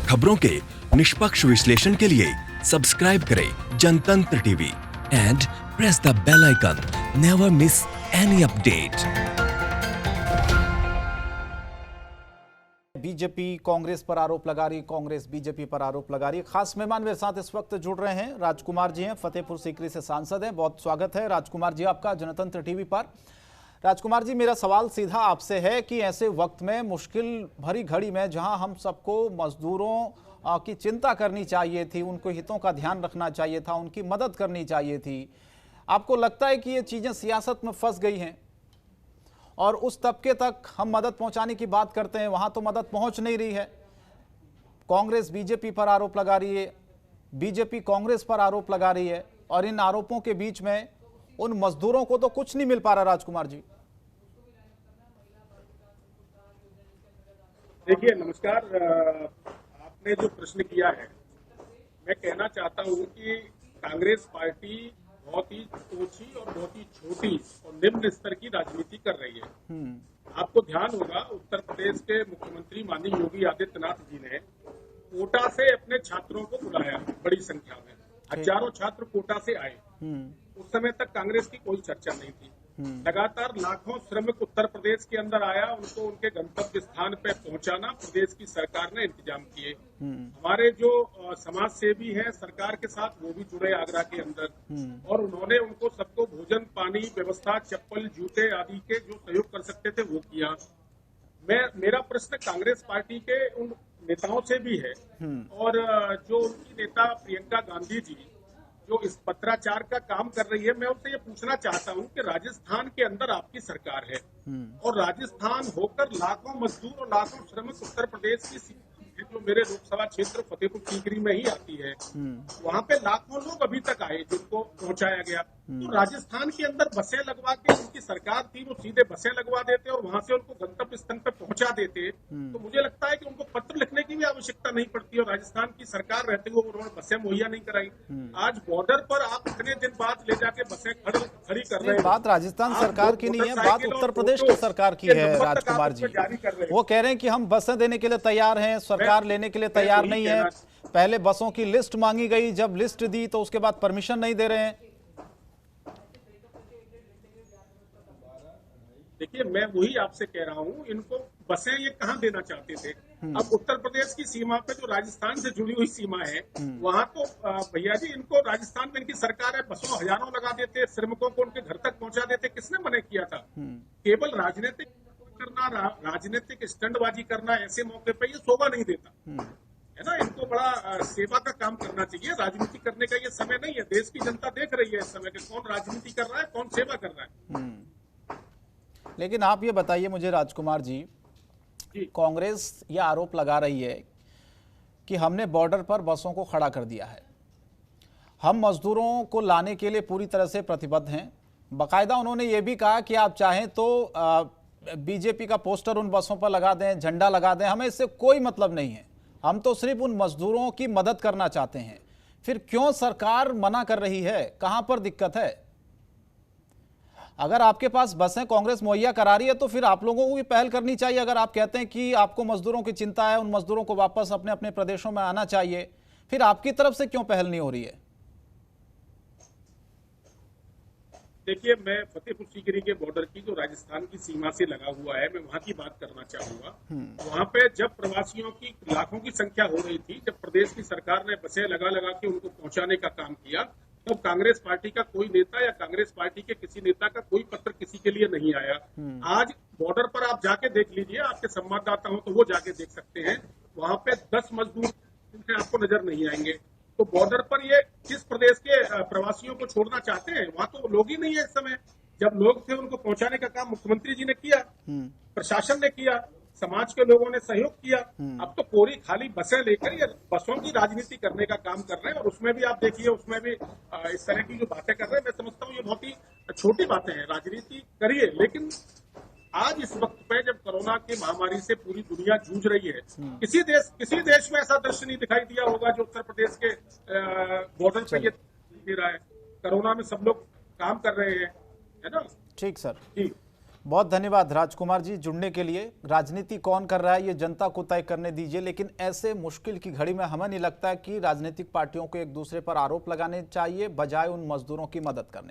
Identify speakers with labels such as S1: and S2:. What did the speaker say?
S1: खबरों के निष्पक्ष विश्लेषण के लिए सब्सक्राइब करें Jantantra TV and press the bell icon. Never miss any update.
S2: BJP Congress पर आरोप लगा रही, कांग्रेस बीजेपी पर आरोप लगा रही। खास मेहमान मेरे साथ इस वक्त जुड़ रहे हैं, राजकुमार जी हैं, फतेहपुर सीकरी से सांसद हैं। बहुत स्वागत है राजकुमार जी आपका जनतंत्र टीवी पर। राजकुमार जी, मेरा सवाल सीधा आपसे है कि ऐसे वक्त में, मुश्किल भरी घड़ी में, जहां हम सबको मजदूरों की चिंता करनी चाहिए थी, उनको हितों का ध्यान रखना चाहिए था, उनकी मदद करनी चाहिए थी, आपको लगता है कि ये चीजें सियासत में फंस गई हैं और उस तबके तक हम मदद पहुंचाने की बात करते हैं, वहां तो मदद पहुंच नहीं रही है। कांग्रेस बीजेपी पर आरोप लगा रही है, बीजेपी कांग्रेस पर आरोप लगा रही है, और इन आरोपों के बीच में उन मजदूरों को तो कुछ नहीं मिल पा रहा। राजकुमार जी
S3: देखिए, नमस्कार। आपने जो प्रश्न किया है, मैं कहना चाहता हूं कि कांग्रेस पार्टी बहुत ही ओछी और बहुत ही छोटी और निम्न स्तर की राजनीति कर रही है। आपको ध्यान होगा, उत्तर प्रदेश के मुख्यमंत्री माननीय योगी आदित्यनाथ जी ने कोटा से अपने छात्रों को बुलाया, बड़ी संख्या में हजारों छात्र कोटा से आए। उस समय तक कांग्रेस की कोई चर्चा नहीं थी। लगातार लाखों श्रमिक उत्तर प्रदेश के अंदर आया, उनको उनके गंतव्य स्थान पे पहुंचाना प्रदेश की सरकार ने इंतजाम किए। हमारे जो समाज सेवी हैं सरकार के साथ, वो भी जुड़े आगरा के अंदर, और उन्होंने उनको सबको भोजन, पानी, व्यवस्था, चप्पल, जूते आदि के जो सहयोग कर सकते थे वो किया। मेरा प्रश्न कांग्रेस पार्टी के उन नेताओं से भी है, और जो उनकी नेता प्रियंका गांधी जी जो इस पत्राचार का काम कर रही है, मैं उनसे ये पूछना चाहता हूं कि राजस्थान के अंदर आपकी सरकार है और राजस्थान होकर लाखों मजदूर और लाखों श्रमिक उत्तर प्रदेश की जो मेरे लोकसभा क्षेत्र फतेहपुर सीकरी में ही आती है, वहां पे लाखों लोग अभी तक आए जिनको पहुंचाया गया। तो राजस्थान के अंदर बसें लगवा के, उनकी सरकार थी, वो सीधे बसें लगवा देते और वहां से उनको गंतव्य स्थल पे पहुंचा देते। तो मुझे लगता है कि उनको पत्र लिखने की भी आवश्यकता नहीं पड़ती, और राजस्थान की सरकार रहते हुए उन्होंने बसें मुहैया नहीं कराई। आज बॉर्डर पर आप इतने दिन बाद ले जाके बसें खड़ी कर रहे हैं।
S2: बात राजस्थान सरकार की नहीं है, बात उत्तर प्रदेश की सरकार की है। राजकुमार जी वो कह रहे हैं कि हम बसें देने के लिए तैयार हैं, सरकार लेने के लिए तैयार नहीं है। पहले बसों की लिस्ट मांगी गई, जब लिस्ट दी तो उसके बाद परमिशन नहीं दे रहे हैं।
S3: देखिए, मैं वही आपसे कह रहा हूँ, इनको बसें ये कहाँ देना चाहते थे। अब उत्तर प्रदेश की सीमा पे जो राजस्थान से जुड़ी हुई सीमा है, वहां तो भैया जी, इनको राजस्थान में इनकी सरकार है, बसों हजारों लगा देते, श्रमिकों को उनके घर तक पहुंचा देते। किसने मना किया था? केवल राजनीतिक करना, राजनीतिक स्टंटबाजी करना ऐसे मौके पे ये शोभा नहीं देता है ना। इनको बड़ा सेवा का काम करना चाहिए। राजनीति करने का ये समय नहीं है। देश की जनता देख रही है इस समय कि कौन राजनीति कर रहा है, कौन सेवा कर रहा है।
S2: लेकिन आप ये बताइए मुझे राजकुमार जी, कांग्रेस ये आरोप लगा रही है कि हमने बॉर्डर पर बसों को खड़ा कर दिया है, हम मजदूरों को लाने के लिए पूरी तरह से प्रतिबद्ध हैं। बाकायदा उन्होंने ये भी कहा कि आप चाहें तो बीजेपी का पोस्टर उन बसों पर लगा दें, झंडा लगा दें, हमें इससे कोई मतलब नहीं है, हम तो सिर्फ उन मजदूरों की मदद करना चाहते हैं। फिर क्यों सरकार मना कर रही है? कहां पर दिक्कत है? अगर आपके पास बसें कांग्रेस मुहैया करा रही है तो फिर आप लोगों को भी पहल करनी चाहिए। अगर आप कहते हैं कि आपको मजदूरों की चिंता है, उन मजदूरों को वापस अपने अपने प्रदेशों में आना चाहिए, फिर आपकी तरफ से क्यों पहल नहीं हो रही है?
S3: देखिए, मैं फतेहपुर सीकरी के बॉर्डर की जो राजस्थान की सीमा से लगा हुआ है, मैं वहां की बात करना चाहूंगा। वहां पे जब प्रवासियों की लाखों की संख्या हो रही थी, जब प्रदेश की सरकार ने बसें लगा के उनको पहुंचाने का काम किया, तो कांग्रेस पार्टी का कोई नेता या कांग्रेस पार्टी के किसी नेता का कोई पत्र किसी के लिए नहीं आया। आज बॉर्डर पर आप जाके देख लीजिए, आपके संवाददाता हो तो वो जाके देख सकते हैं, वहां पे 10 मजदूर आपको नजर नहीं आएंगे। तो बॉर्डर पर ये किस प्रदेश के प्रवासियों को छोड़ना चाहते हैं? वहां तो लोग ही नहीं है इस समय। जब लोग थे उनको पहुंचाने का काम मुख्यमंत्री जी ने किया, प्रशासन ने किया, समाज के लोगों ने सहयोग किया। अब तो कोरी खाली बसें लेकर ये बसों की राजनीति करने का काम कर रहे हैं, और उसमें भी आप देखिए, उसमें भी इस तरह की जो बातें कर रहे हैं, मैं समझता हूँ ये बहुत ही छोटी बातें हैं। राजनीति करिए, लेकिन आज इस वक्त पे जब कोरोना की महामारी से पूरी दुनिया जूझ रही है, किसी देश में ऐसा दृश्य नहीं दिखाई दिया होगा जो उत्तर प्रदेश के बॉर्डर पे ये दे रहा है। कोरोना में सब लोग काम कर रहे हैं, है ना।
S2: ठीक सर।
S3: ठीक।
S2: बहुत धन्यवाद राजकुमार जी जुड़ने के लिए। राजनीति कौन कर रहा है ये जनता को तय करने दीजिए, लेकिन ऐसे मुश्किल की घड़ी में हमें नहीं लगता कि राजनीतिक पार्टियों को एक दूसरे पर आरोप लगाने चाहिए बजाय उन मजदूरों की मदद करने